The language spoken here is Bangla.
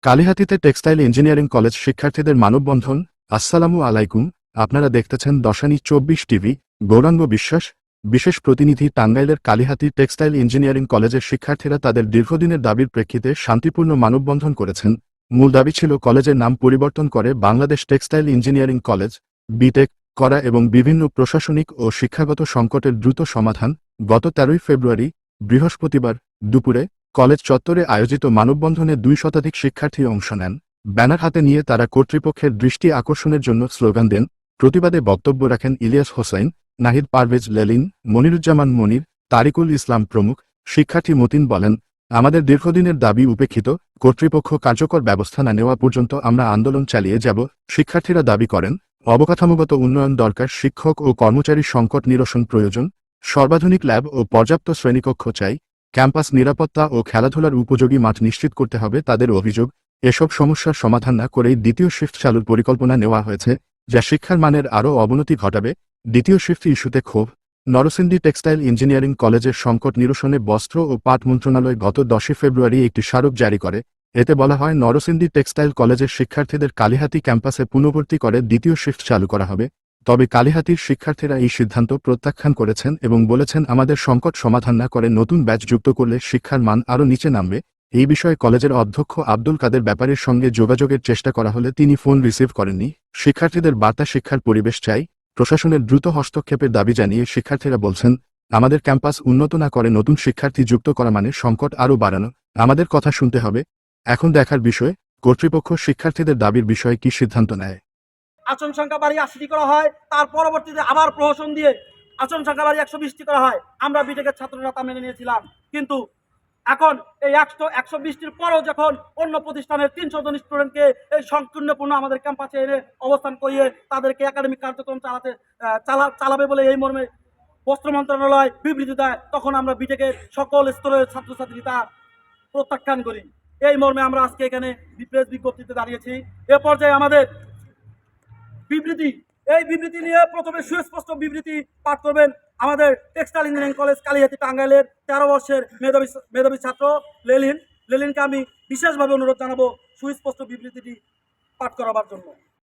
কালিহাতীতে টেক্সটাইল ইঞ্জিনিয়ারিং কলেজ শিক্ষার্থীদের মানববন্ধন। আসসালামু আলাইকুম, আপনারা দেখতেছেন দশানী 24 টিভি। গৌরাঙ্গ বিশ্বাস, বিশেষ প্রতিনিধি। টাঙ্গাইলের কালিহাতী টেক্সটাইল ইঞ্জিনিয়ারিং কলেজের শিক্ষার্থীরা তাদের দীর্ঘদিনের দাবির প্রেক্ষিতে শান্তিপূর্ণ মানববন্ধন করেছেন। মূল দাবি ছিল কলেজের নাম পরিবর্তন করে Bangladesh Textile Engineering College BTech করা এবং বিভিন্ন প্রশাসনিক ও শিক্ষাগত সংকটের দ্রুত সমাধান। গত 13 ফেব্রুয়ারি বৃহস্পতিবার দুপুরে কলেজ চত্বরে আয়োজিত মানববন্ধনে 2 শতাধিক শিক্ষার্থী অংশ নেন। ব্যানার হাতে নিয়ে তারা কর্তৃপক্ষের দৃষ্টি আকর্ষণের জন্য স্লোগান দেন। প্রতিবাদে বক্তব্য রাখেন ইলিয়াস হোসাইন, নাহিদ পারভেজ লেলিন, মনিরুজ্জামান মনির, তারিকুল ইসলাম প্রমুখ। শিক্ষার্থী মতিন বলেন, আমাদের দীর্ঘদিনের দাবি উপেক্ষিত, কর্তৃপক্ষ কার্যকর ব্যবস্থা না নেওয়া পর্যন্ত আমরা আন্দোলন চালিয়ে যাব। শিক্ষার্থীরা দাবি করেন, অবকাঠামোগত উন্নয়ন দরকার, শিক্ষক ও কর্মচারী সংকট নিরসন প্রয়োজন, সর্বাধুনিক ল্যাব ও পর্যাপ্ত শ্রেণীকক্ষ চাই, ক্যাম্পাস নিরাপত্তা ও খেলাধুলার উপযোগী মাঠ নিশ্চিত করতে হবে তাদের অভিযোগ। এসব সমস্যার সমাধান না করেই দ্বিতীয় শিফট চালুর পরিকল্পনা নেওয়া হয়েছে, যা শিক্ষার মানের আরও অবনতি ঘটাবে। দ্বিতীয় শিফট ইস্যুতে ক্ষোভ। নরসিংদী টেক্সটাইল ইঞ্জিনিয়ারিং কলেজের সংকট নিরসনে বস্ত্র ও পাট মন্ত্রণালয় গত 10 ফেব্রুয়ারি একটি স্মারক জারি করে। এতে বলা হয়, নরসিংদী টেক্সটাইল কলেজের শিক্ষার্থীদের কালিহাতী ক্যাম্পাসে পুনর্ভর্তি করে দ্বিতীয় শিফট চালু করা হবে। তবে কালিহাতীর শিক্ষার্থীরা এই সিদ্ধান্ত প্রত্যাখ্যান করেছেন এবং বলেছেন, আমাদের সংকট সমাধান না করে নতুন ব্যাচ যুক্ত করলে শিক্ষার মান আরও নিচে নামবে। এই বিষয়ে কলেজের অধ্যক্ষ আব্দুল কাদের ব্যাপারীর সঙ্গে যোগাযোগের চেষ্টা করা হলে তিনি ফোন রিসিভ করেননি। শিক্ষার্থীদের বার্তা, শিক্ষার পরিবেশ চাই, প্রশাসনের দ্রুত হস্তক্ষেপের দাবি জানিয়ে শিক্ষার্থীরা বলছেন, আমাদের ক্যাম্পাস উন্নত না করে নতুন শিক্ষার্থী যুক্ত করা মানে সংকট আরও বাড়ানো। আমাদের কথা শুনতে হবে। এখন দেখার বিষয়, কর্তৃপক্ষ শিক্ষার্থীদের দাবির বিষয়ে কি সিদ্ধান্ত নেয়। আসন সংখ্যা বাড়িয়ে 80টি করা হয়, তার পরবর্তীতে আবার প্রহসন দিয়ে আসন সংখ্যা বাড়িয়ে 120টি করা হয়। আমরা বিটেকের ছাত্ররা তা মেনে নিয়েছিলাম, কিন্তু এখন এই 120টির পরও যখন অন্য প্রতিষ্ঠানের 300 জন স্টুডেন্টকে এই সংকীর্ণপূর্ণ আমাদের ক্যাম্পাসে এনে অবস্থান করিয়ে তাদেরকে একাডেমিক কার্যক্রম চালাবে বলে এই মর্মে বস্ত্র মন্ত্রণালয় বিবৃতি দেয়, তখন আমরা বিটেকের সকল স্তরের ছাত্রছাত্রী তা প্রত্যাখ্যান করি। এই মর্মে আমরা আজকে এখানে প্রেস বিজ্ঞপ্তিতে দাঁড়িয়েছি। এ পর্যায়ে আমাদের এই বিবৃতি নিয়ে প্রথমে সুস্পষ্ট বিবৃতি পাঠ করবেন আমাদের টেক্সটাইল ইঞ্জিনিয়ারিং কলেজ কালিহাতী টাঙ্গাইলের 13 বর্ষের মেধাবী ছাত্র লেলিনকে আমি বিশেষভাবে অনুরোধ জানাবো সুস্পষ্ট বিবৃতিটি পাঠ করাবার জন্য।